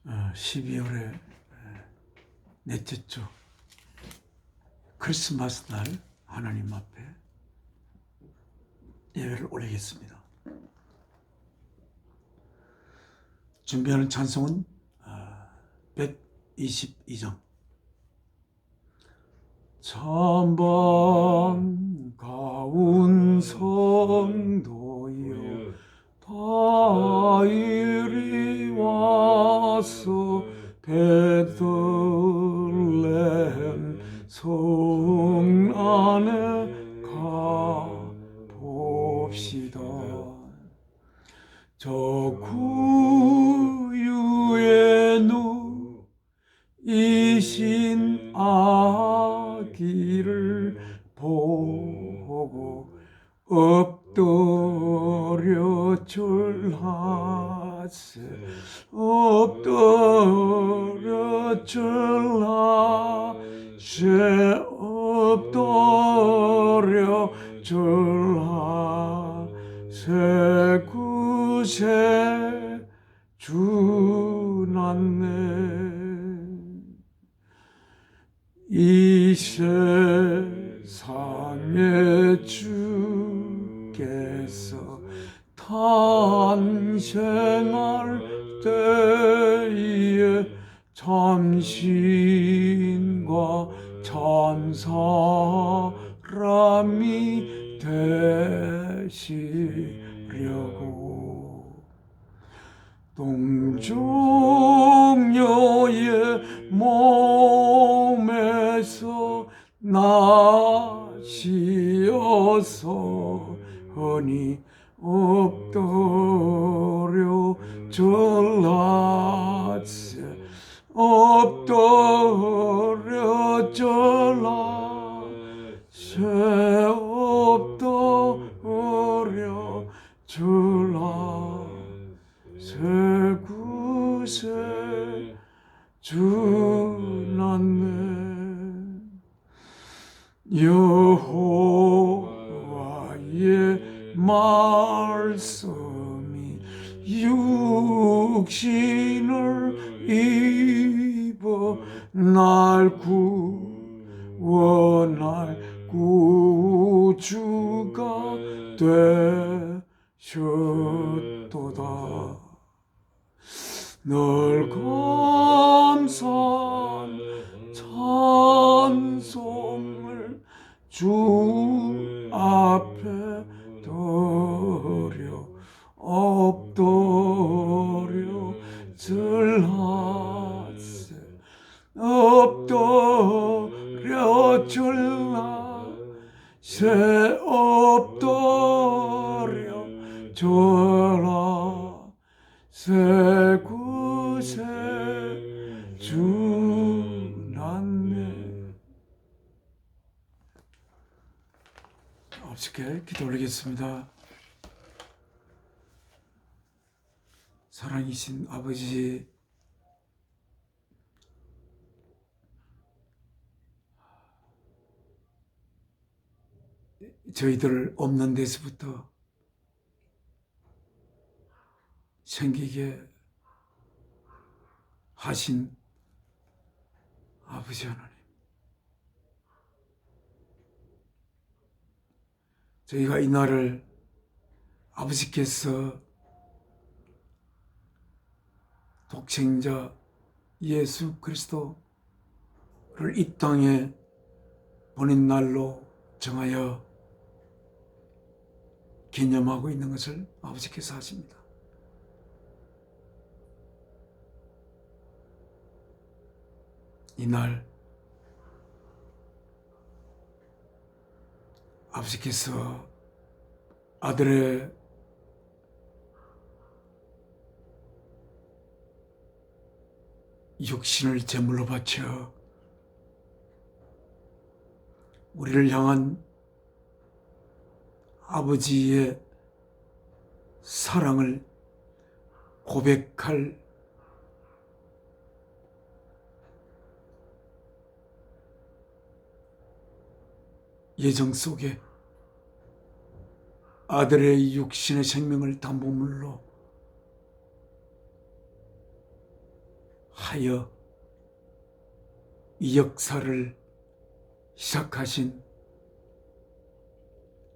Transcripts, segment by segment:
12월의 넷째 주 크리스마스 날 하나님 앞에 예배를 올리겠습니다. 준비하는 찬송은 122장. 찬반 가운 성도여 다 이리 와서 베들레헴 성 안에 가봅시다. 저 구유에 누이신 아기를 보고 엎드려 절하세 엎드려 절하세 엎드려 절하세 구세 주 낳네. 이 세상에 주께서 탄생할 때에 참신과 참사람이 되시려고 동정녀의 몸에서 나시어서 허니 엎드려 절하세 엎드려 절하세 엎드려 절하세 구세 주 낳네. 여호와의 말씀이 육신을 입어 날 구원할 구주가 되셨도다. 늘 감사한 찬송을 주 앞에 드려 엎드려 절하세 엎드려 절하세 엎드려 절하세 구세 주 낳네. 없게 기도 올리겠습니다. 사랑이신 아버지, 저희들 없는 데서부터 생기게 하신 아버지 하나님, 저희가 이 날을 아버지께서 독생자 예수 그리스도를 이 땅에 보낸 날로 정하여 기념하고 있는 것을 아버지께서 하십니다. 이날 아버지께서 아들의 육신을 제물로 바쳐 우리를 향한 아버지의 사랑을 고백할 예정 속에 아들의 육신의 생명을 담보물로 이 역사를 시작하신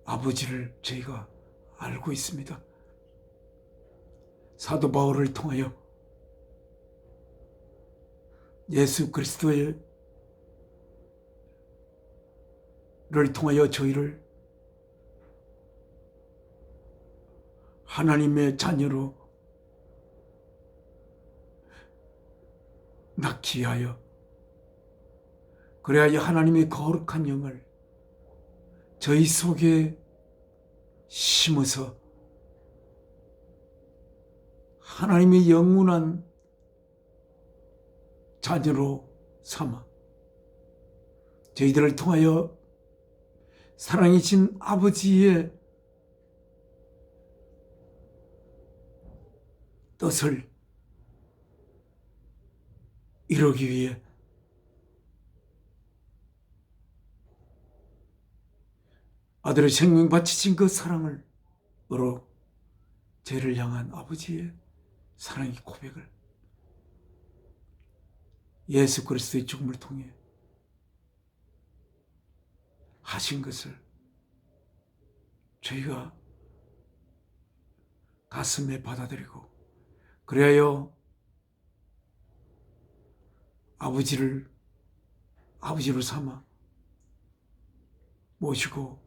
아버지를 저희가 알고 있습니다. 사도 바울을 통하여 예수 그리스도를 통하여 저희를 하나님의 자녀로 낳기 위하여, 그래야 하나님의 거룩한 영을 저희 속에 심어서 하나님의 영원한 자녀로 삼아 저희들을 통하여 사랑이신 아버지의 뜻을 이루기 위해 아들의 생명 바치신 그 사랑을 으로 저희를 향한 아버지의 사랑의 고백을 예수 그리스도의 죽음을 통해 하신 것을 저희가 가슴에 받아들이고, 그래야 아버지로 삼아 모시고,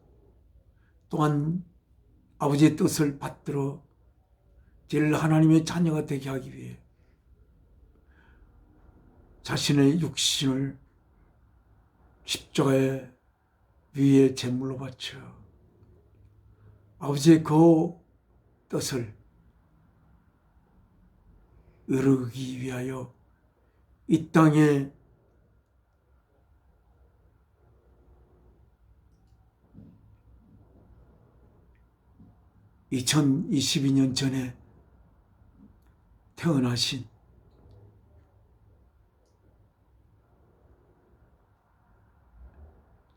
또한 아버지의 뜻을 받들어 저희를 하나님의 자녀가 되게 하기 위해 자신의 육신을 십자가에 위에 제물로 바쳐 아버지의 그 뜻을 이루기 위하여 이 땅에 (2022년) 전에 태어나신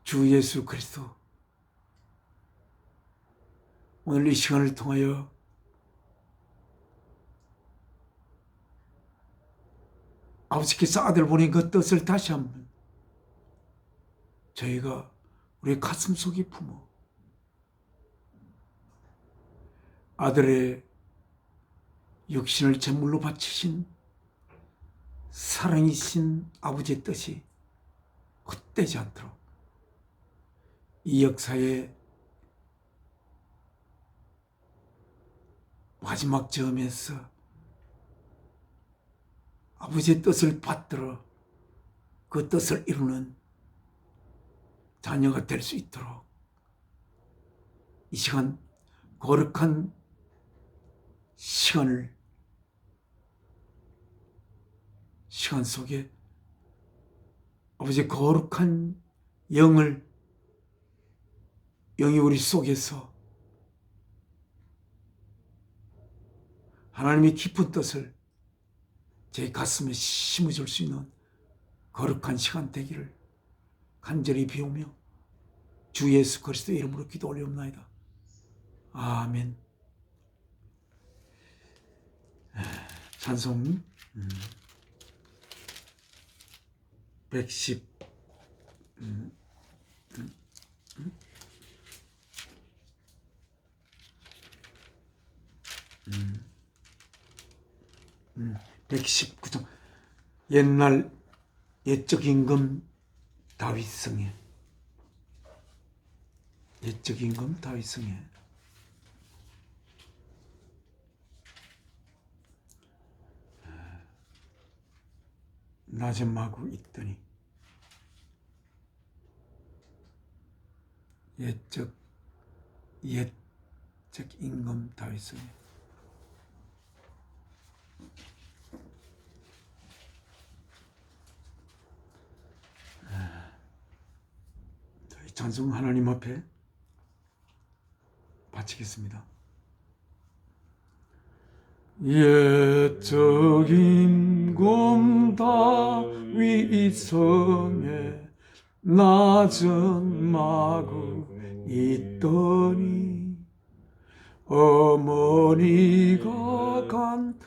주 예수 그리스도, 오늘 이 시간을 통하여 아버지께서 아들 보낸 그 뜻을 다시 한번 저희가 우리 가슴 속에 품어 아들의 육신을 제물로 바치신 사랑이신 아버지의 뜻이 헛되지 않도록 이 역사의 마지막 점에서 아버지의 뜻을 받들어 그 뜻을 이루는 자녀가 될 수 있도록 이 시간 거룩한 시간 속에 아버지의 거룩한 영이 우리 속에서 하나님의 깊은 뜻을 제 가슴에 심어줄 수 있는 거룩한 시간 되기를 간절히 비우며 주 예수 그리스도의 이름으로 기도 올리옵나이다. 아멘. 찬송 110 119장 옛날 옛적 임금 다윗성에 낮에 마구 있더니 옛적 임금 다윗성에 찬송 하나님 앞에 바치겠습니다. 옛적 임금 다윗 성에 낮은 마구 있더니 어머니가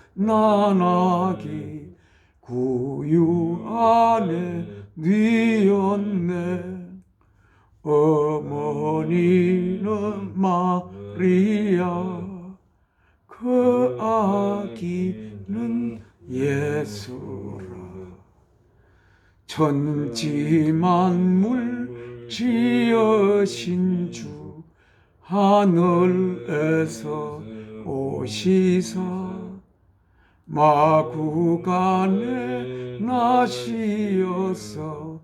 갓난아기 구유 안에 뉘었네. 어머니는 마리아, 그 아기는 예수라. 천지만물 지으신 주 하늘에서 오시사 마구간에 나시어서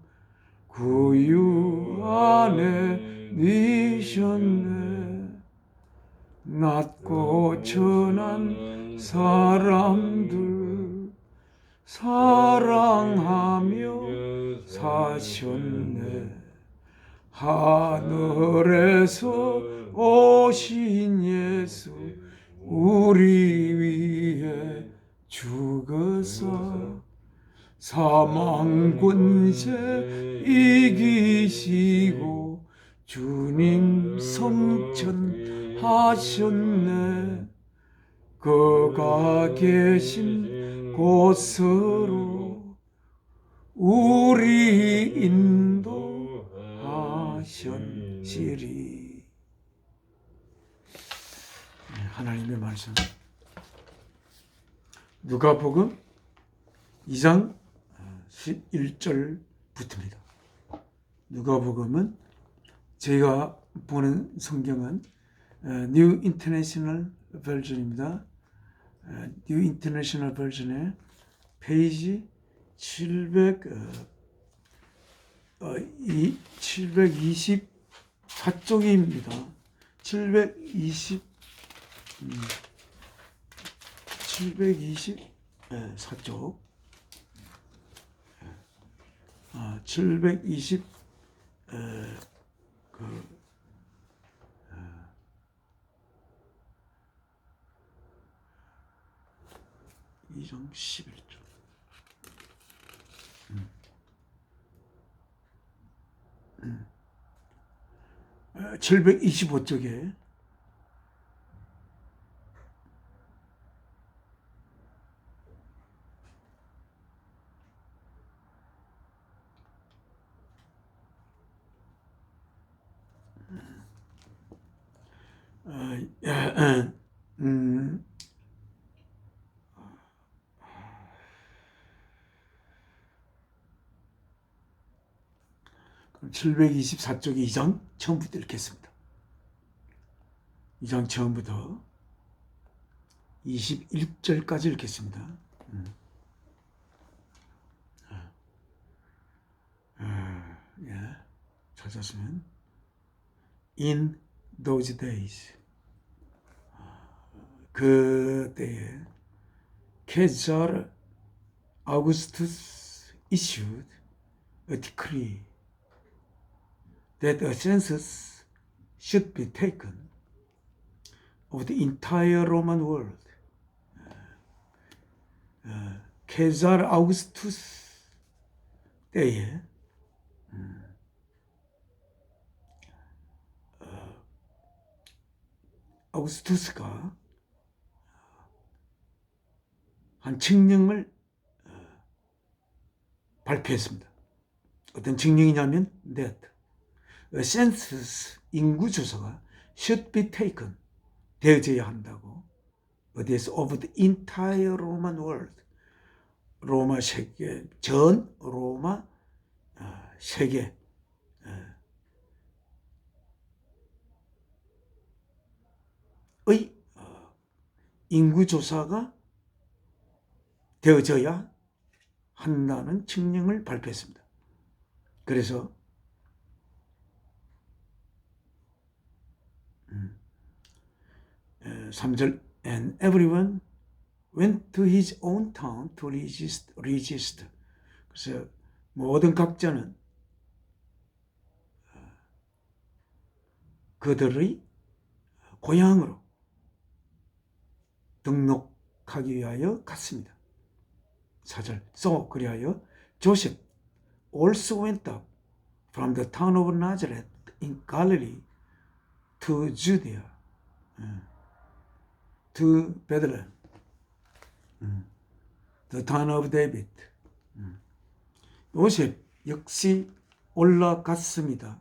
구유 안에 뉘셨네. 낮고 천한 사람들 사랑하며 사셨네. 하늘에서 오신 예수 우리 위해 죽어서 사망 권세 이기시고 주님 성천하셨네. 그가 계신 곳으로 우리 인도하셨으리. 하나님의 말씀, 누가복음 2장 11절부터입니다. 누가복음은 제가 보는 성경은 뉴 인터내셔널 버전입니다. 뉴 인터내셔널 버전의 페이지 724쪽입니다. 724쪽. 720 2장 11절. 725쪽에 음, 724쪽에 2장 처음부터 읽겠습니다. 2장 처음부터 21절까지 읽겠습니다. 예, 찾았으면 In those days, 그때에 케살 아우구스투스 issued a decree that a census should be taken of the entire Roman world. 케살 아우구스투스 때에 아우구스투스가 한 칙령을 발표했습니다. 어떤 칙령이냐면 that a census, 인구 조사가 should be taken, 되어져야 한다고. 어디에서? of the entire Roman world, 로마 세계, 전 로마 세계 의 인구 조사가 되어져야 한다는 칙령을 발표했습니다. 그래서 3절 and everyone went to his own town to register. 그래서 모든 각자는 그들의 고향으로 등록하기 위하여 갔습니다. 4절 so 그리하여 Joseph also went up from the town of Nazareth in Galilee to Judea, to Bethlehem. The Town of David. 요셉 역시 올라갔습니다.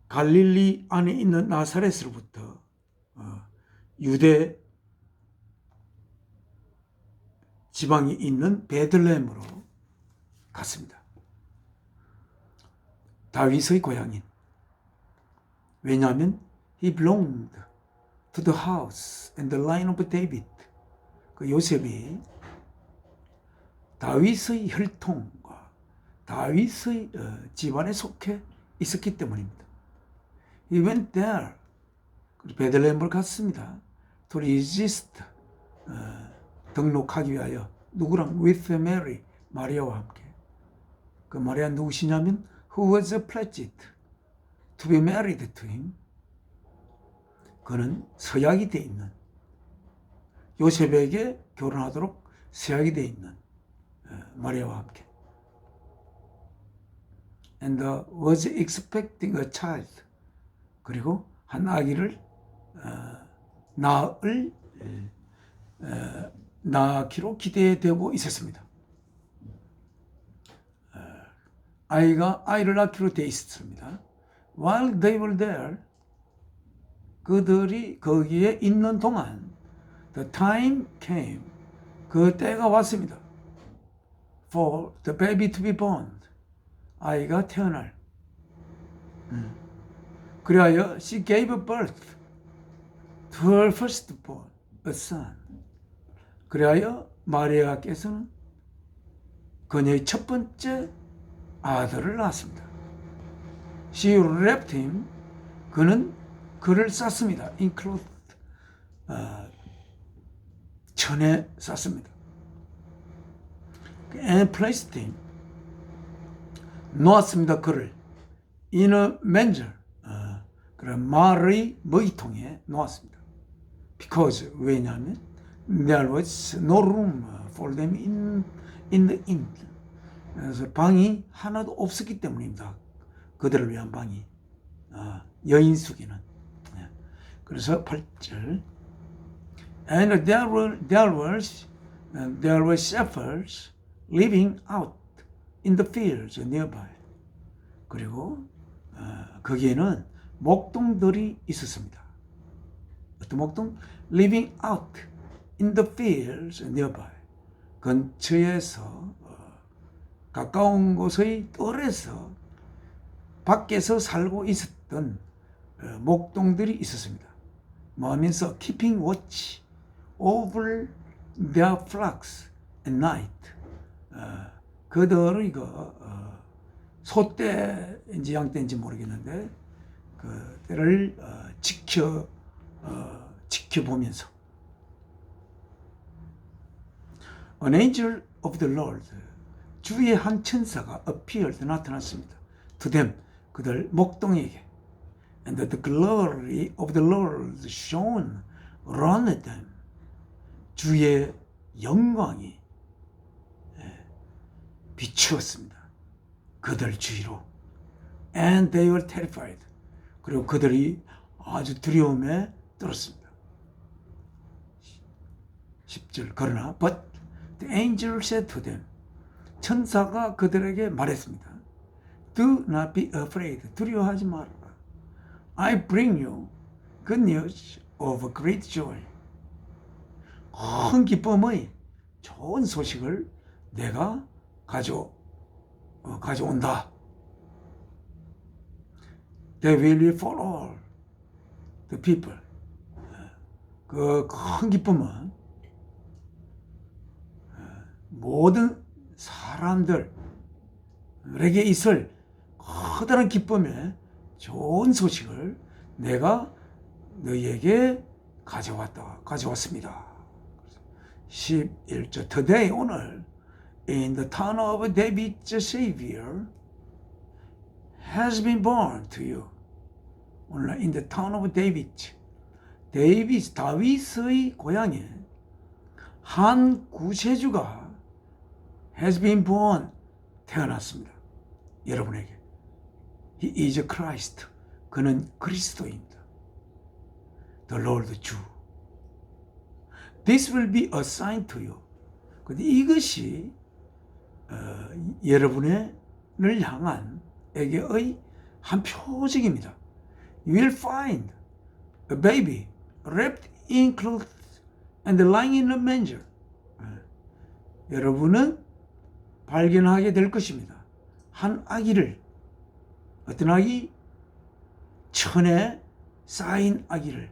갈릴리 안에 있는 나사렛으로부터 유대 지방이 있는 베들레헴으로 갔습니다. 다윗의 고향인. 왜냐하면 he belonged to the house and the line of David. 그 요셉이 다윗의 혈통과 다윗의 집안에 속해 있었기 때문입니다. He went there. 베들레헴을 갔습니다. To register. 등록하기 위하여. 누구랑? With Mary. 마리아와 함께. 그 마리아 누구시냐면 who was pledged to be married to him. 그는 서약이 되어 있는, 요셉에게 결혼하도록 서약이 되어 있는 마리아와 함께. And was expecting a child. 그리고 한 아기를 낳기로 기대되고 있었습니다. 아이를 낳기로 되어 있었습니다. While they were there, 그들이 거기에 있는 동안 the time came, 그 때가 왔습니다. For the baby to be born, 아이가 태어날. 그리하여 she gave birth to her firstborn, a son. 그리하여 마리아께서는 그녀의 첫 번째 아들을 낳았습니다. She wrapped him, 그는 그를 쌌습니다. In cloth, 천에 쌌습니다. And placed him, 놓았습니다. 그를 in a manger, 그런 말의 먹이통에 놓았습니다. Because, 왜냐하면 there was no room for them in the inn. 그래서 방이 하나도 없었기 때문입니다. 그들을 위한 방이, 여인숙에는. 그래서 8절, And there were shepherds living out in the fields nearby. 그리고 거기에는 목동들이 있었습니다. 어떤 목동? Living out in the fields nearby. 근처에서, 가까운 곳의 뜰에서, 밖에서 살고 있었던 목동들이 있었습니다. 뭐 하면서 keeping watch over their flocks at night. 그들의 소떼인지 양떼인지 모르겠는데 그들을 지켜보면서. An angel of the Lord, 주의 한 천사가 appeared, 나타났습니다. To them, 그들 목동에게. And the glory of the Lord shone around them. 주의 영광이 비추었습니다. 그들 주위로. And they were terrified. 그리고 그들이 아주 두려움에 떨었습니다. 10절, 그러나 but the angel said to them, 천사가 그들에게 말했습니다. Do not be afraid. 두려워하지 말아라. I bring you good news of great joy. 큰 기쁨의 좋은 소식을 내가 가져온다. They will be for all the people. 그 큰 기쁨은 모든 사람들에게 있을 커다란 기쁨의 좋은 소식을 내가 너희에게 가져왔습니다. 11절, Today, 오늘, in the town of David, the Savior has been born to you. 오늘 in the town of David, 다윗의 고향에 한 구세주가 has been born, 태어났습니다. 여러분에게. He is Christ. 그는 그리스도입니다. The Lord 주. This will be a sign to you. 근데 이것이 여러분을 향한 에게의 한 표적입니다. You will find a baby wrapped in clothes and lying in a manger. 여러분은 발견하게 될 것입니다. 한 아기를, 어떤 아기? 천에 쌓인 아기를,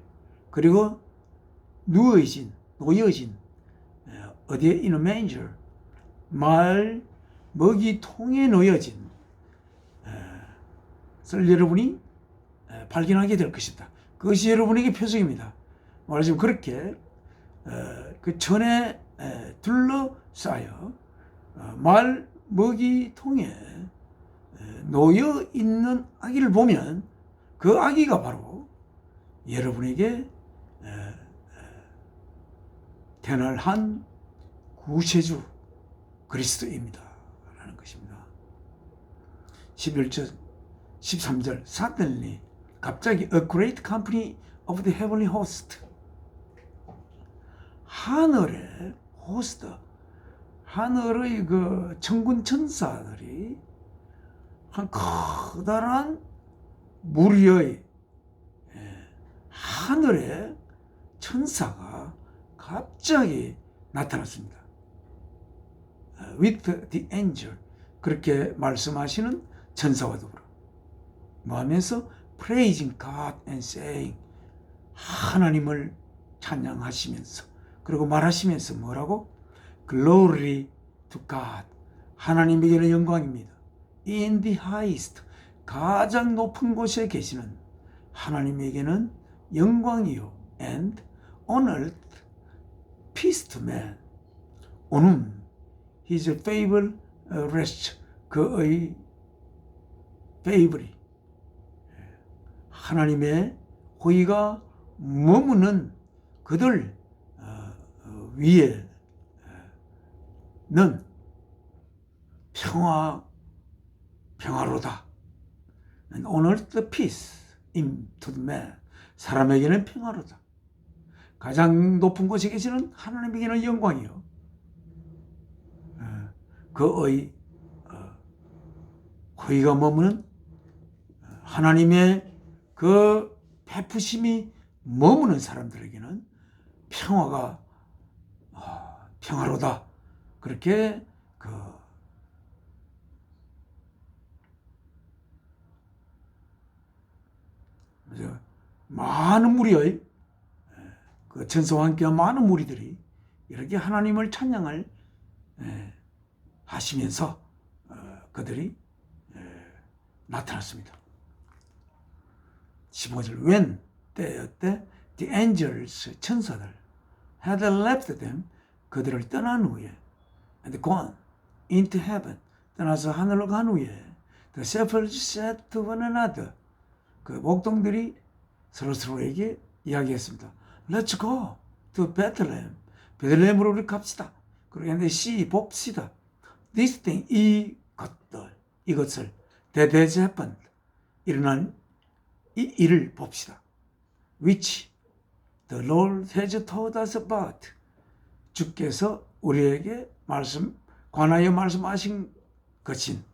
그리고 놓여진 어디에? in a manger, 말 먹이통에 놓여진 을 여러분이 발견하게 될 것이다. 그것이 여러분에게 표적입니다. 말하자면 그렇게 그 천에 둘러싸여 말 먹이통에 놓여 있는 아기를 보면 그 아기가 바로 여러분에게 태어날 한 구세주 그리스도입니다. 라는 것입니다. 11절, 13절, Suddenly, 갑자기 a great company of the heavenly host, 하늘의 호스트, 하늘의 그 천군 천사들이 한 커다란 무리의 하늘의 천사가 갑자기 나타났습니다. With the angel, 그렇게 말씀하시는 천사와 더불어 뭐 하면서 praising God and saying, 하나님을 찬양하시면서, 그리고 말하시면서 뭐라고? Glory to God, 하나님에게는 영광입니다. In the highest, 가장 높은 곳에 계시는 하나님에게는 영광이요. And on earth, peace to man. 오는 his favor rest, 그의 favor이, 하나님의 호의가 머무는 그들 위에는 평화로다. And on earth peace to the man. 사람에게는 평화로다. 가장 높은 곳에 계시는 하나님에게는 영광이요. 그의 호의가 머무는 하나님의 그 베푸심이 머무는 사람들에게는 평화가 평화로다. 그렇게 많은 무리의 그 천사와 함께한 많은 무리들이 이렇게 하나님을 찬양을 하시면서 그들이 나타났습니다. 15절, when 때였대 the angels, 천사들 had left them, 그들을 떠난 후에 and gone into heaven, 떠나서 하늘로 간 후에 the shepherds said to one another, 그 목동들이 서로에게 이야기했습니다. Let's go to Bethlehem, 베들레헴으로 우리 갑시다. 그리고 see, 봅시다. This thing, 이것을 that has happened, 일어난 이 일을 봅시다. Which the Lord has told us about, 주께서 우리에게 관하여 말씀하신 것인.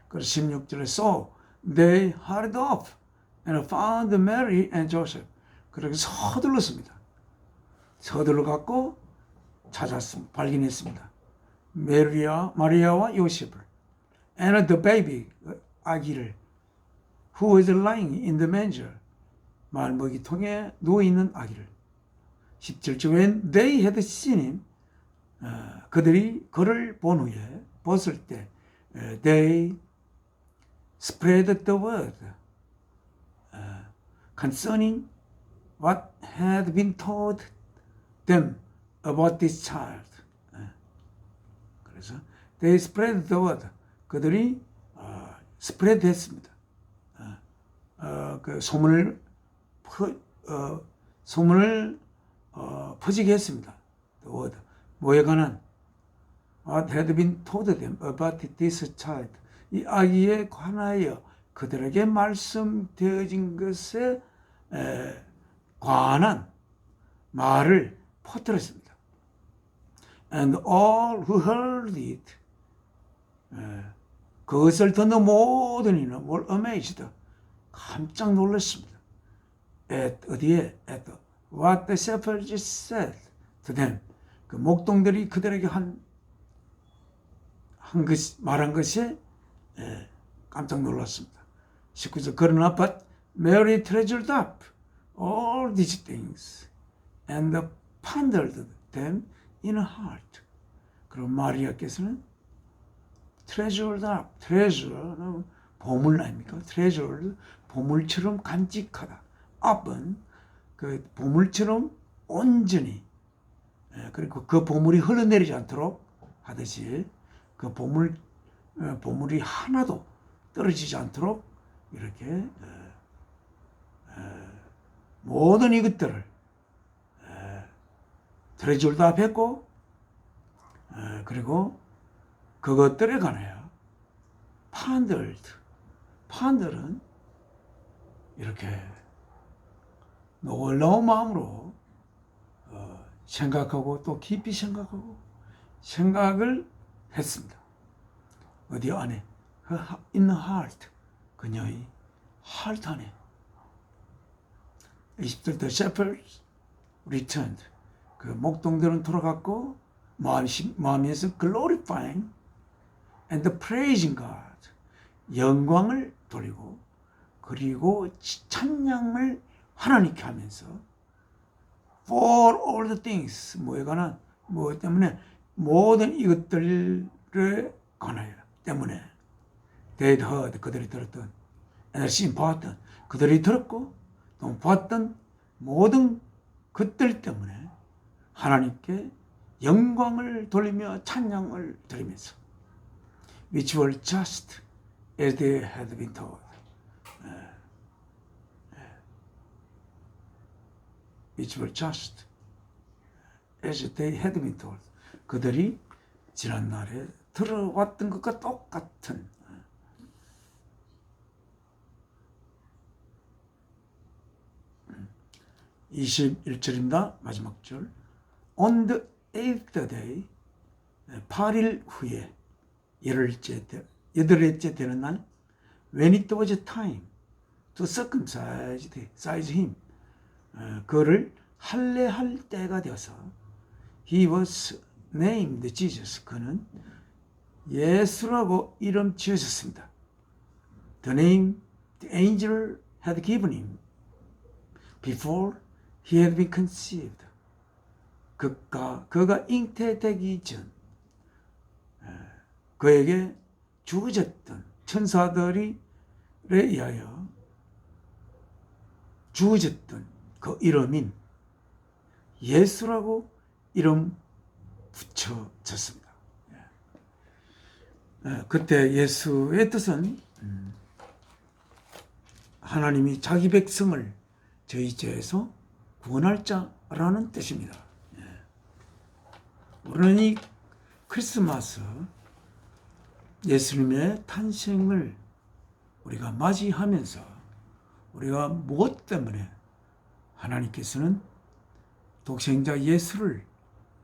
그래서 16절에 So they hurried off and found Mary and Joseph. 그렇게 서둘렀습니다. 서둘러 갖고 찾았습니다. 발견했습니다. 마리아와 요셉을 and the baby, 아기를 who was lying in the manger, 말먹이통에 누워있는 아기를. 17절, when they had seen him, 그들이 그를 본 후에, 봤을 때 they spread the word concerning what had been told them about this child. 그래서 they spread the word, 그들이 스프레드 했습니다. 그 소문을 퍼지게 했습니다. The word, 뭐에 관한? What had been told them about this child, 이 아기에 관하여 그들에게 말씀되어진 것에 관한 말을 퍼뜨렸습니다. And all who heard it, 그것을 듣는 모든 이는 were amazed, 깜짝 놀랐습니다. 어디에? At what the shepherds said to them, 그 목동들이 그들에게 말한 것에 깜짝 놀랐습니다. 19절, 그러나 but Mary treasured up all these things and pondered them in her heart. 그럼 마리아께서는 treasured up, treasure는 보물 아닙니까? treasured, 보물처럼 간직하다. up은 그 보물처럼 온전히, 그리고 그 보물이 흘러내리지 않도록 하듯이 그 보물이 하나도 떨어지지 않도록 이렇게 모든 이것들을 트레저를 다 뱉고, 그리고 그것들에 관하여 판들은 이렇게 놀라운 마음으로 생각하고 또 깊이 생각을 했습니다. 어디 안에? in the heart, 그녀의 heart 안에. 20절, the shepherds returned, 그 목동들은 돌아갔고 마음에서 glorifying and praising God, 영광을 돌리고 그리고 찬양을 하나님께 하면서 for all the things, 뭐에 관한, 뭐 때문에, 모든 이것들에 관하여 때문에 they heard, 그들이 들었던, and seen, 봤던, 그들이 들었고 또 봤던 모든 것들 때문에 하나님께 영광을 돌리며 찬양을 드리면서 which were just as they had been told, which were just as they had been told, 그들이 지난날에 들어왔던 것과 똑같은, 21절입니다. 마지막 절. On the eighth day, 8일 후에 여덟째 되는 날, when it was time to circumcise him, 그를 할례할 때가 되어서 he was named Jesus, 그는 예수라고 이름 지으셨습니다. The name the angel had given him before he had been conceived, 그가 잉태되기 전 그에게 주어졌던 천사들에 의하여 주어졌던 그 이름인 예수라고 이름 붙여졌습니다. 그때 예수의 뜻은 하나님이 자기 백성을 저희 죄에서 구원할 자라는 뜻입니다. 우리는 이 크리스마스, 예수님의 탄생을 우리가 맞이하면서 우리가 무엇 때문에 하나님께서는 독생자 예수를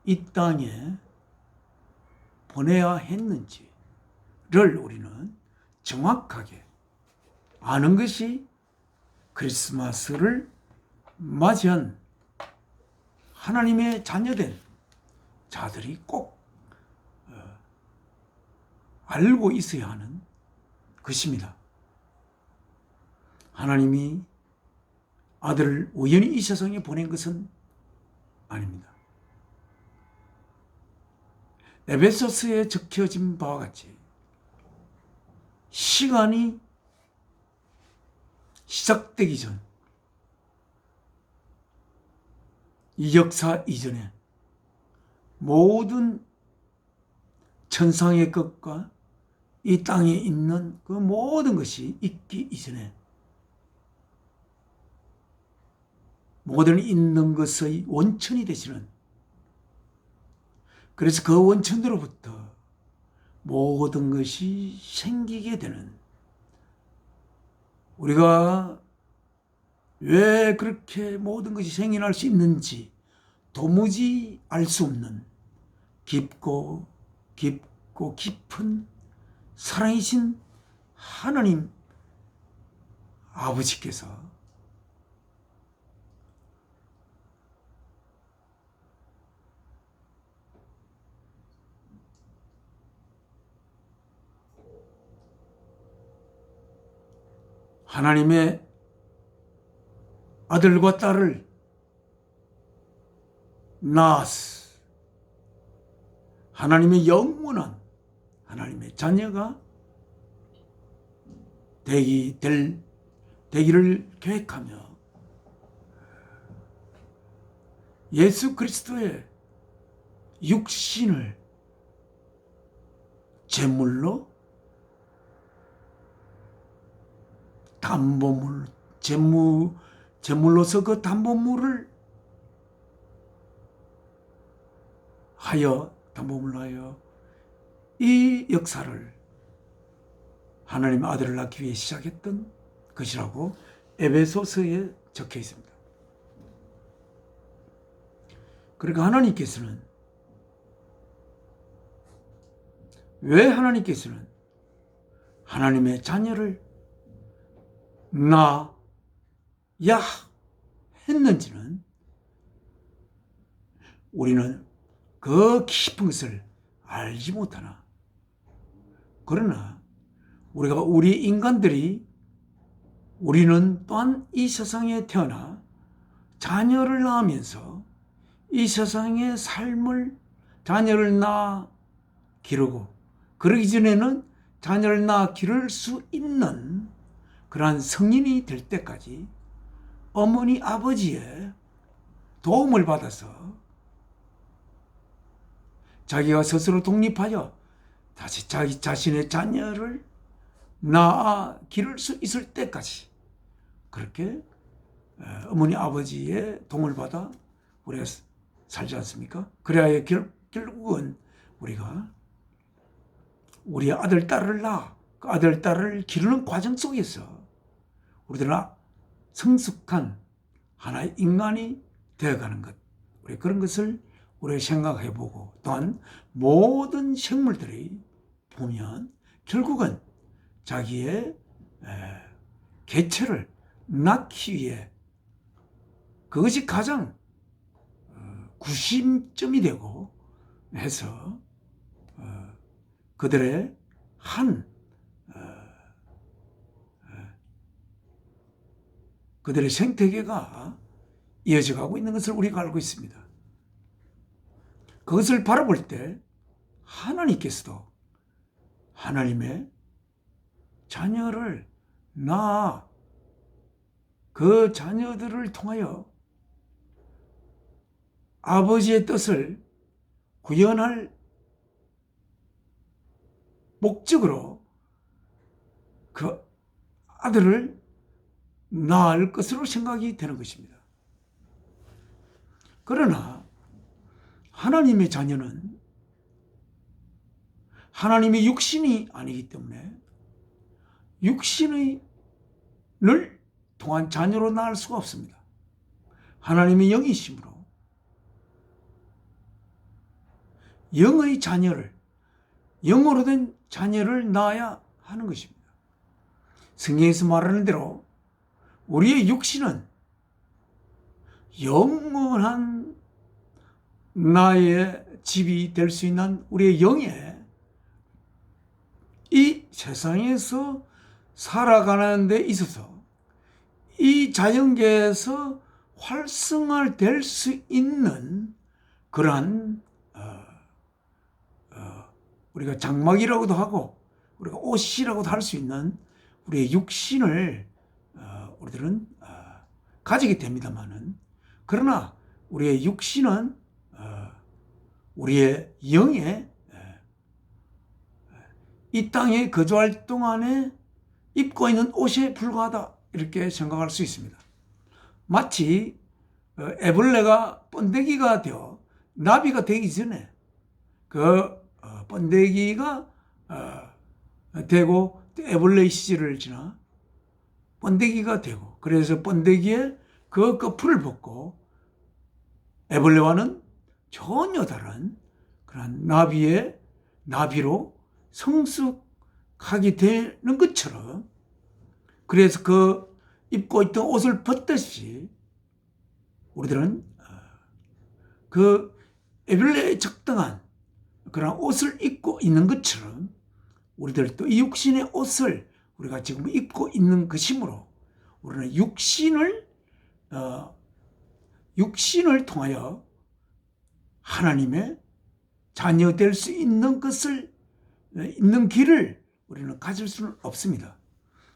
이 땅에 보내야 했는지를 우리는 정확하게 아는 것이 크리스마스를 맞이한 하나님의 자녀된 자들이 꼭 알고 있어야 하는 것입니다. 하나님이 아들을 우연히 이 세상에 보낸 것은 아닙니다. 에베소서에 적혀진 바와 같이 시간이 시작되기 전, 이 역사 이전에 모든 천상의 것과 이 땅에 있는 그 모든 것이 있기 이전에 모든 있는 것의 원천이 되시는, 그래서 그 원천으로부터 모든 것이 생기게 되는, 우리가 왜 그렇게 모든 것이 생겨날 수 있는지 도무지 알 수 없는 깊고 깊은 사랑이신 하나님 아버지께서 하나님의 아들과 딸을 낳았어. 하나님의 영원한 하나님의 자녀가 되기를 계획하며 예수 그리스도의 육신을 제물로 담보물 제물로서 그 담보물을 하여 이 역사를 하나님의 아들을 낳기 위해 시작했던 것이라고 에베소서에 적혀 있습니다. 그러니까 왜 하나님께서는 하나님의 자녀를 낳아야 했는지는 우리는 그 깊은 것을 알지 못하나. 그러나 우리 인간들이 우리는 또한 이 세상에 태어나 자녀를 낳으면서 이 세상의 삶을 자녀를 낳아 기르고 그러기 전에는 자녀를 낳아 기를 수 있는 그러한 성인이 될 때까지 어머니 아버지의 도움을 받아서 자기가 스스로 독립하여 다시 자기 자신의 자녀를 낳아 기를 수 있을 때까지 그렇게 어머니 아버지의 도움을 받아 우리가 살지 않습니까? 그래야 결국은 우리가 우리 아들 딸을 낳아 그 아들 딸을 기르는 과정 속에서 우리들은 성숙한 하나의 인간이 되어가는 것, 우리 그런 것을 우리가 생각해보고 또한 모든 생물들이 보면 결국은 자기의 개체를 낳기 위해 그것이 가장 구심점이 되고 해서 그들의 그들의 생태계가 이어져 가고 있는 것을 우리가 알고 있습니다. 그것을 바라볼 때 하나님께서도 하나님의 자녀를 낳아 그 자녀들을 통하여 아버지의 뜻을 구현할 목적으로 그 아들을 낳을 것으로 생각이 되는 것입니다. 그러나 하나님의 자녀는 하나님의 육신이 아니기 때문에 육신을 통한 자녀로 낳을 수가 없습니다. 하나님의 영이심으로 영의 자녀를, 영으로 된 자녀를 낳아야 하는 것입니다. 성경에서 말하는 대로 우리의 육신은 영원한 나의 집이 될 수 있는 우리의 영에 이 세상에서 살아가는 데 있어서 이 자연계에서 활성화될 수 있는 그러한 우리가 장막이라고도 하고 우리가 옷이라고도 할 수 있는 우리의 육신을 우리들은 가지게 됩니다만은, 그러나 우리의 육신은 우리의 영에 이 땅에 거주할 동안에 입고 있는 옷에 불과하다, 이렇게 생각할 수 있습니다. 마치 애벌레가 번데기가 되어 나비가 되기 전에 그 번데기가 되고 애벌레의 시절을 지나 번데기가 되고, 그래서 번데기에 그 거풀을 벗고 애벌레와는 전혀 다른 그런 나비로 성숙하게 되는 것처럼, 그래서 그 입고 있던 옷을 벗듯이 우리들은 그 애벌레에 적당한 그런 옷을 입고 있는 것처럼 우리들도 이 육신의 옷을 우리가 지금 입고 있는 것이므로 우리는 육신을 통하여 하나님의 자녀 될 수 있는 길을 우리는 가질 수는 없습니다.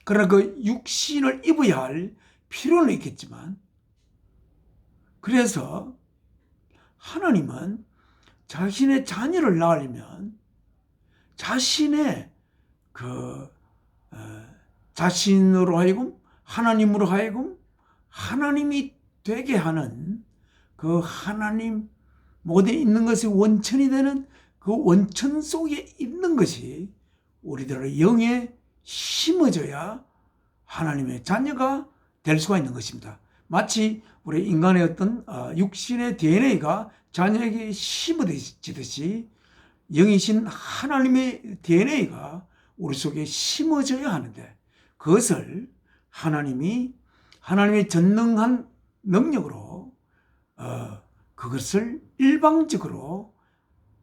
그러나 그 육신을 입어야 할 필요는 있겠지만, 그래서 하나님은 자신의 자녀를 낳으려면 자신으로 하여금 하나님으로 하여금 하나님이 되게 하는 그 하나님 모두에 있는 것이 원천이 되는 그 원천 속에 있는 것이 우리들의 영에 심어져야 하나님의 자녀가 될 수가 있는 것입니다. 마치 우리 인간의 어떤 육신의 DNA가 자녀에게 심어지듯이 영이신 하나님의 DNA가 우리 속에 심어져야 하는데, 그것을 하나님의 전능한 능력으로 그것을 일방적으로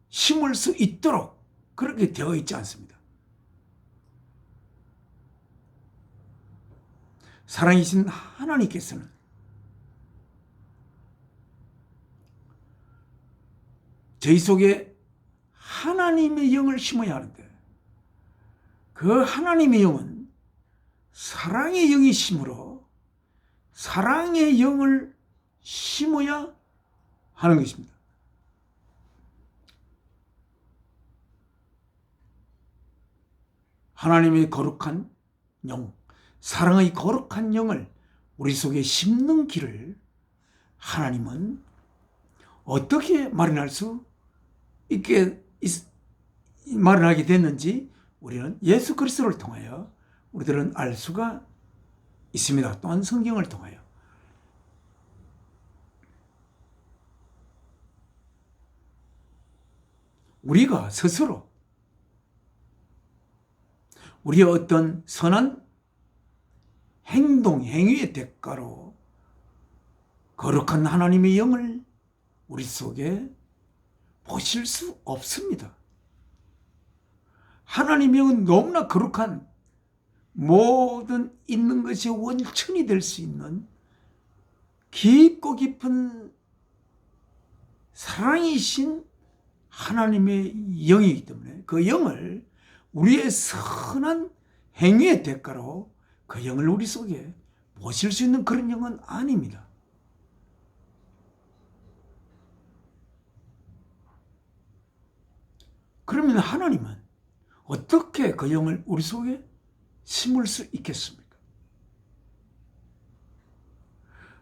심을 수 있도록 그렇게 되어 있지 않습니다. 사랑이신 하나님께서는 저희 속에 하나님의 영을 심어야 하는데, 그 하나님의 영은 사랑의 영이심으로 사랑의 영을 심어야 하는 것입니다. 하나님의 거룩한 영, 사랑의 거룩한 영을 우리 속에 심는 길을 하나님은 어떻게 마련할 수 있게 마련하게 됐는지 우리는 예수 그리스도를 통하여 우리들은 알 수가 있습니다. 또한 성경을 통하여. 우리가 스스로 우리의 어떤 선한 행위의 대가로 거룩한 하나님의 영을 우리 속에 보실 수 없습니다. 하나님의 영은 너무나 거룩한 모든 있는 것이 원천이 될 수 있는 깊고 깊은 사랑이신 하나님의 영이기 때문에 그 영을 우리의 선한 행위의 대가로 그 영을 우리 속에 보실 수 있는 그런 영은 아닙니다. 그러면 하나님은 어떻게 그 영을 우리 속에 심을 수 있겠습니까?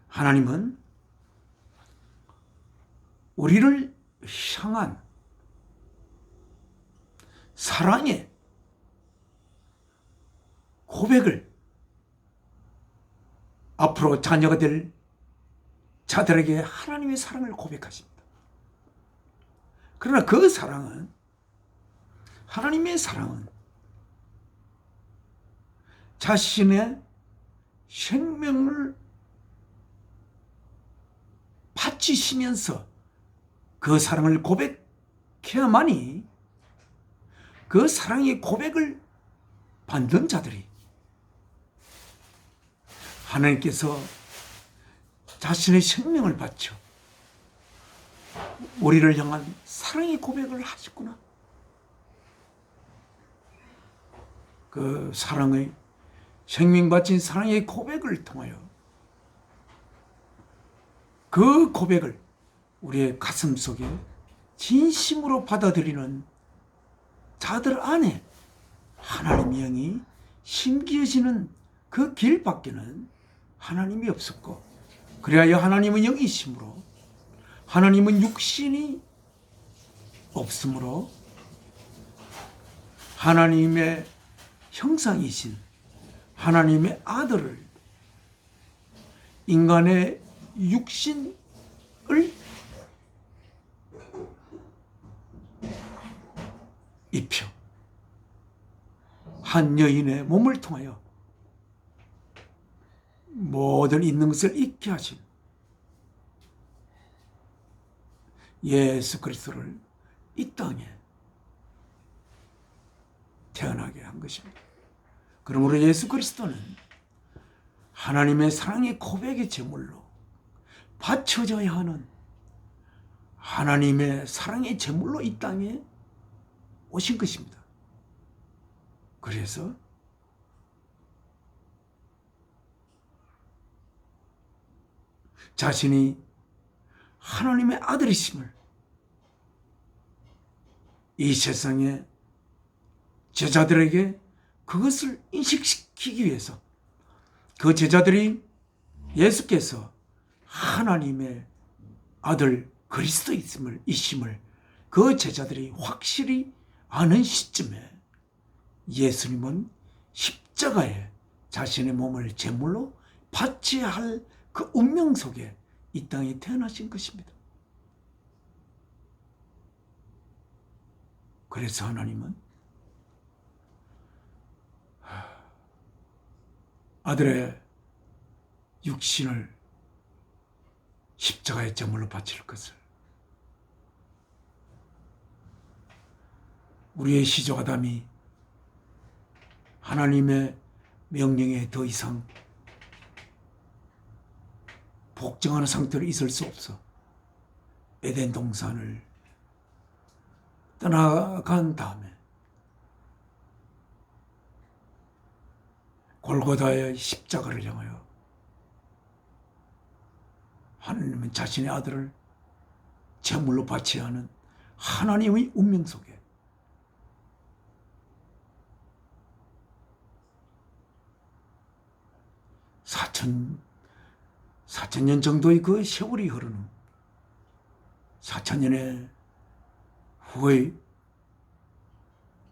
하나님은 우리를 향한 사랑의 고백을 앞으로 자녀가 될 자들에게 하나님의 사랑을 고백하십니다. 그러나 그 사랑은, 하나님의 사랑은 자신의 생명을 바치시면서 그 사랑을 고백해야만이 그 사랑의 고백을 받는 자들이 하나님께서 자신의 생명을 바쳐 우리를 향한 사랑의 고백을 하셨구나. 그 사랑의 생명 바친 사랑의 고백을 통하여 그 고백을 우리의 가슴 속에 진심으로 받아들이는 자들 안에 하나님의 영이 심기어지는 그 길밖에는 하나님이 없었고, 그래야 하나님은 영이심으로 하나님은 육신이 없으므로 하나님의 형상이신 하나님의 아들을 인간의 육신을 입혀 한 여인의 몸을 통하여 모든 있는 것을 잊게 하신 예수 그리스도를 이 땅에 태어나게 한 것입니다. 그러므로 예수 그리스도는 하나님의 사랑의 고백의 제물로 바쳐져야 하는 하나님의 사랑의 제물로 이 땅에 오신 것입니다. 그래서 자신이 하나님의 아들이심을 이 세상의 제자들에게 그것을 인식시키기 위해서 그 제자들이 예수께서 하나님의 아들 그리스도이심을 그 제자들이 확실히 아는 시점에 예수님은 십자가에 자신의 몸을 제물로 바쳐야 할 그 운명 속에 이 땅에 태어나신 것입니다. 그래서 하나님은 아들의 육신을 십자가의 제물로 바칠 것을 우리의 시조 아담이 하나님의 명령에 더 이상 복종하는 상태로 있을 수 없어 에덴 동산을 떠나간 다음에 골고다의 십자가를 향하여 하나님은 자신의 아들을 제물로 바쳐야 하는 하나님의 운명 속에 사천년 정도의 그 세월이 흐른 후 4,000년의 후에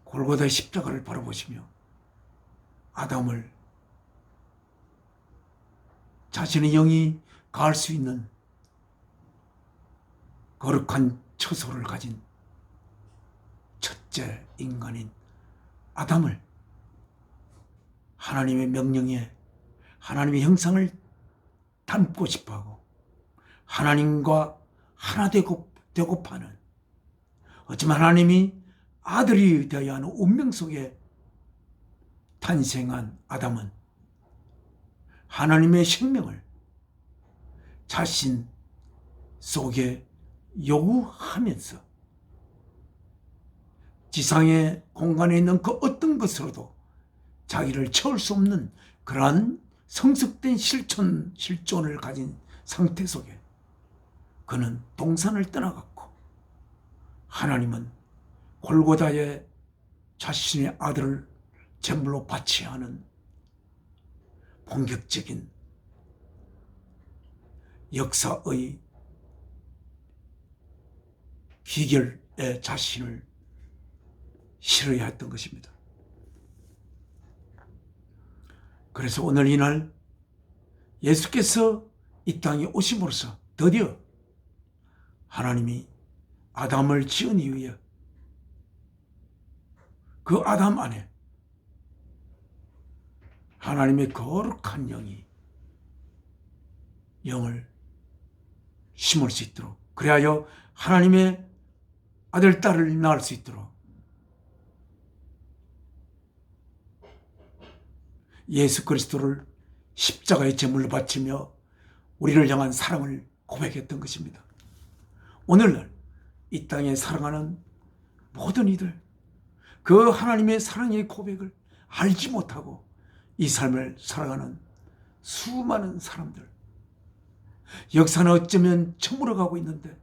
골고다의 십자가를 바라보시며 아담을 자신의 영이 가할 수 있는 거룩한 처소를 가진 첫째 인간인 아담을 하나님의 명령에 하나님의 형상을 닮고 싶어하고 하나님과 하나 되고파는 어쩌면 하나님이 아들이 되어야 하는 운명 속에 탄생한 아담은 하나님의 생명을 자신 속에 요구하면서 지상의 공간에 있는 그 어떤 것으로도 자기를 채울 수 없는 그러한 성숙된 실존을 가진 상태 속에 그는 동산을 떠나갔고 하나님은 골고다에 자신의 아들을 제물로 바쳐야 하는 본격적인 역사의 귀결에 자신을 실어야 했던 것입니다. 그래서 오늘 이날 예수께서 이 땅에 오심으로써 드디어 하나님이 아담을 지은 이후에 그 아담 안에 하나님의 거룩한 영을 심을 수 있도록 그리하여 하나님의 아들, 딸을 낳을 수 있도록 예수 그리스도를 십자가의 제물로 바치며 우리를 향한 사랑을 고백했던 것입니다. 오늘날 이 땅에 사랑하는 모든 이들 그 하나님의 사랑의 고백을 알지 못하고 이 삶을 살아가는 수많은 사람들 역사는 어쩌면 저물어가고 있는데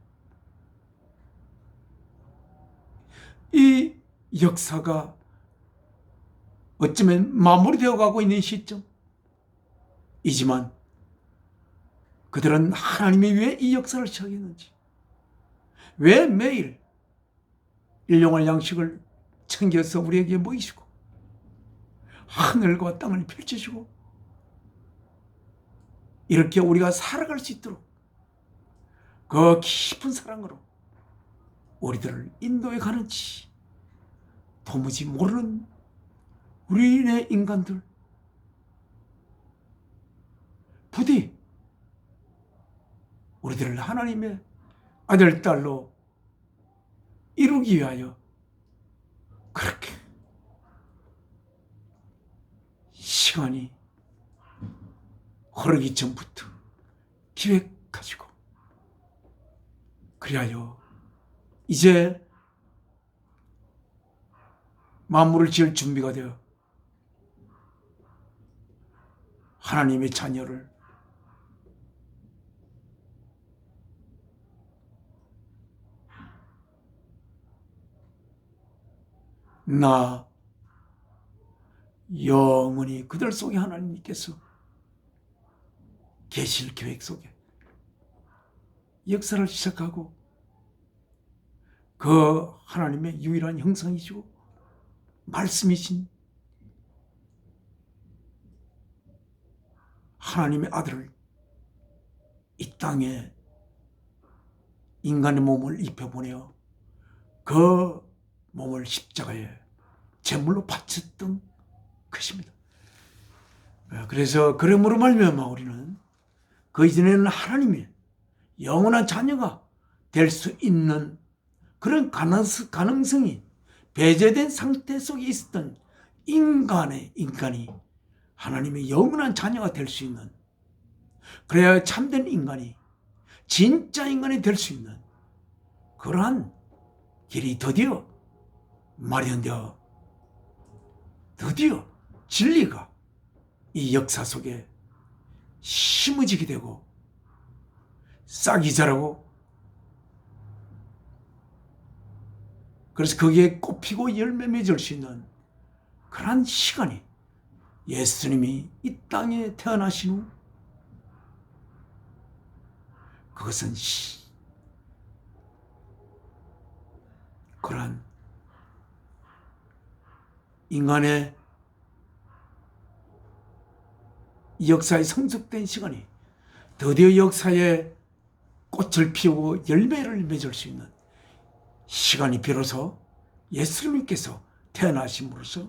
이 역사가 어쩌면 마무리되어 가고 있는 시점이지만 그들은 하나님이 왜 이 역사를 시작했는지 왜 매일 일용할 양식을 챙겨서 우리에게 모이시고 하늘과 땅을 펼치시고 이렇게 우리가 살아갈 수 있도록 그 깊은 사랑으로 우리들을 인도해 가는지 도무지 모르는 우리네 인간들, 부디 우리들을 하나님의 아들, 딸로 이루기 위하여 그렇게 시간이 흐르기 전부터 기획하시고, 그리하여 이제 만물을 지을 준비가 되어 하나님의 자녀를 나 영원히 그들 속에 하나님께서 계실 계획 속에 역사를 시작하고, 그 하나님의 유일한 형상이시고 말씀이신 하나님의 아들을 이 땅에 인간의 몸을 입혀보내어 그 몸을 십자가에 제물로 바쳤던 것입니다. 그래서 그러므로 말미암아 우리는 그 이전에는 하나님의 영원한 자녀가 될 수 있는 그런 가능성이 배제된 상태 속에 있었던 인간이 하나님의 영원한 자녀가 될 수 있는, 그래야 참된 인간이 진짜 인간이 될 수 있는 그러한 길이 드디어 마련되어 드디어 진리가 이 역사 속에 심어지게 되고 싹이 자라고, 그래서 거기에 꽃피고 열매 맺을 수 있는 그러한 시간이 예수님이 이 땅에 태어나신 후, 그것은 그러한 인간의 역사에 성숙된 시간이 드디어 역사에 꽃을 피우고 열매를 맺을 수 있는 시간이 비로소 예수님께서 태어나심으로써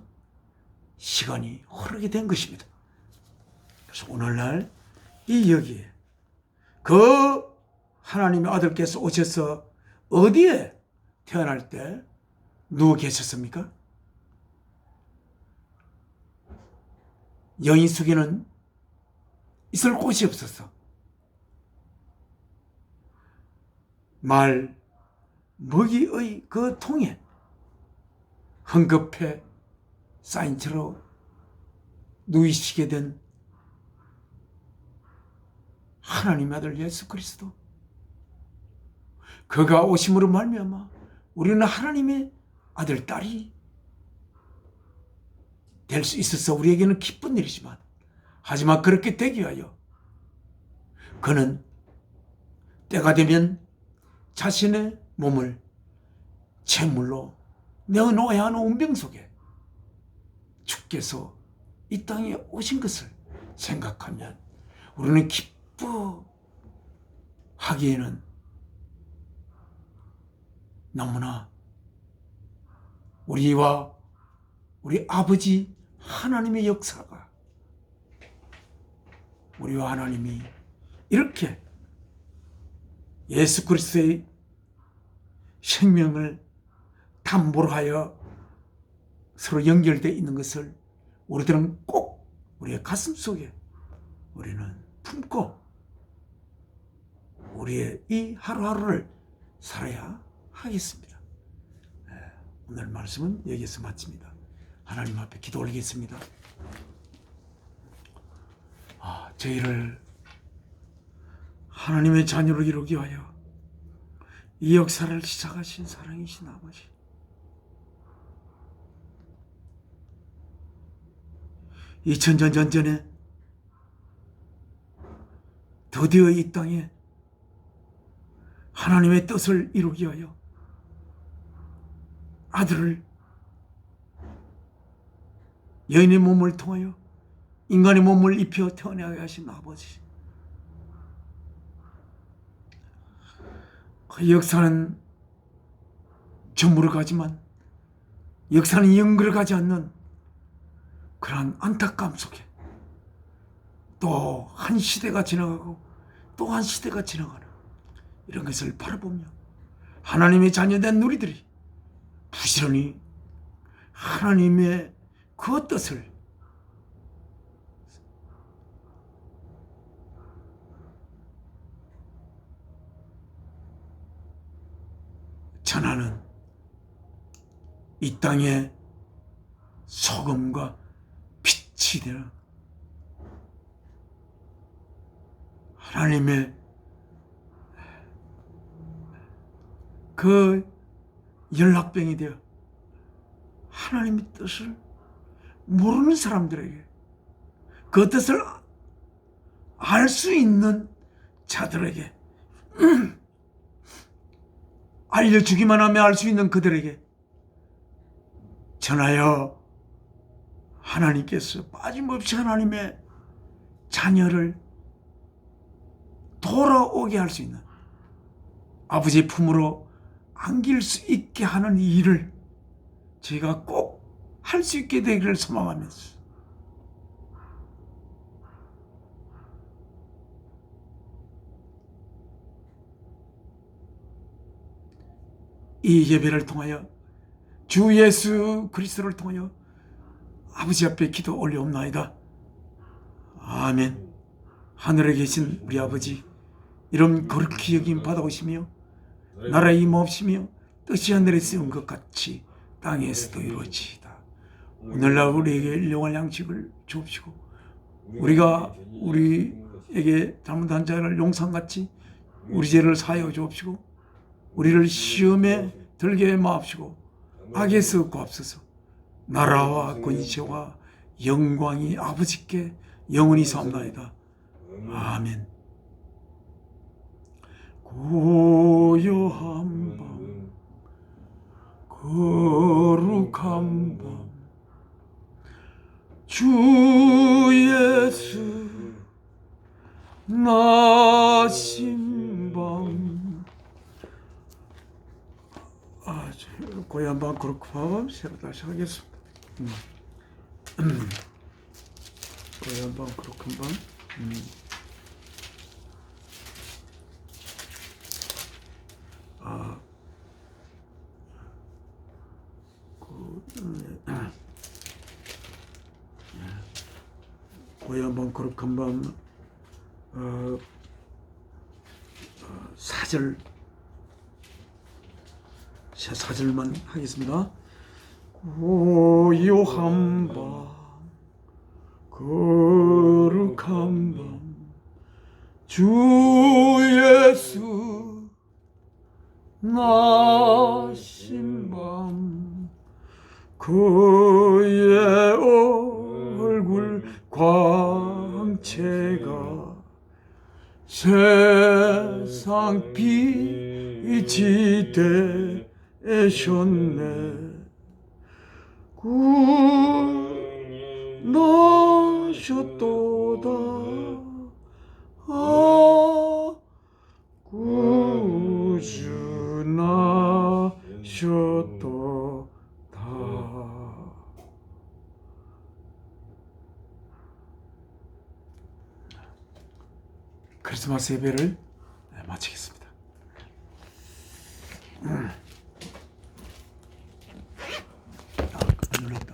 시간이 흐르게 된 것입니다. 그래서 오늘날 이 여기에 그 하나님의 아들께서 오셔서 어디에 태어날 때 누워 계셨습니까? 여인 속에는 있을 곳이 없었어. 말 먹이의 그 통에 헝겊에 쌓인 채로 누이시게 된 하나님의 아들 예수 그리스도, 그가 오심으로 말미암아 우리는 하나님의 아들, 딸이 될 수 있어서 우리에게는 기쁜 일이지만, 하지만 그렇게 되기 위하여 그는 때가 되면 자신의 몸을 제물로 내어놓아야 하는 운명 속에 주께서 이 땅에 오신 것을 생각하면 우리는 기뻐하기에는 너무나 우리와 우리 아버지 하나님의 역사가, 우리와 하나님이 이렇게 예수 그리스도의 생명을 담보로 하여 서로 연결되어 있는 것을 우리들은 꼭 우리의 가슴 속에 우리는 품고 우리의 이 하루하루를 살아야 하겠습니다. 오늘 말씀은 여기서 마칩니다. 하나님 앞에 기도 올리겠습니다. 저희를 하나님의 자녀로 이루기 위하여 이 역사를 시작하신 사랑이신 아버지, 2000년 전에 드디어 이 땅에 하나님의 뜻을 이루기 위하여 아들을 여인의 몸을 통하여 인간의 몸을 입혀 태어나게 하신 아버지, 그 역사는 저물어 가지만 역사는 연결가지 않는 그러한 안타까움 속에 또 한 시대가 지나가고 또 한 시대가 지나가는 이런 것을 바라보며 하나님의 자녀된 우리들이 부지런히 하나님의 그 뜻을 전하는 이 땅의 소금과 빛이 되는 하나님의 그 연락병이 되어 하나님의 뜻을 모르는 사람들에게 그 뜻을 알 수 있는 자들에게 알려주기만 하면 알 수 있는 그들에게 전하여 하나님께서 빠짐없이 하나님의 자녀를 돌아오게 할 수 있는 아버지의 품으로 안길 수 있게 하는 이 일을 저희가 꼭 할 수 있게 되기를 소망하면서 이 예배를 통하여 주 예수 그리스도를 통하여 아버지 앞에 기도 올려옵나이다. 아멘. 하늘에 계신 우리 아버지, 이름 거룩히 여김 받아오시며 나라의 임하옵시며 뜻이 하늘에 쓰인 것 같이 땅에서도 이루어지이다. 오늘날 우리에게 일용할 양식을 주옵시고 우리가 우리에게 잘못한 자를 용서한같이 우리 죄를 사하여 주옵시고 우리를 시험에 들게 마옵시고 악에서 구하옵소서. 나라와 권세와 영광이 아버지께 영원히 사옵나이다. 아멘. 고요한 밤, 거룩한 밤, 주 예수 나신 밤. 고요한 밤, 거룩한 밤 새로 다시 하겠습니다. 고요한 밤, 거룩한 밤. 고요한 밤, 거룩한 밤. 4절 새 4절만 하겠습니다. 고요한 밤, 거룩한 밤, 주 예수 나신 밤, 그의 얼굴 광채가 세상 빛이 되셨네. 구나셨도다. 구주나셨도다. 크리스마스 예배를 마치겠습니다. 안 눌렀다.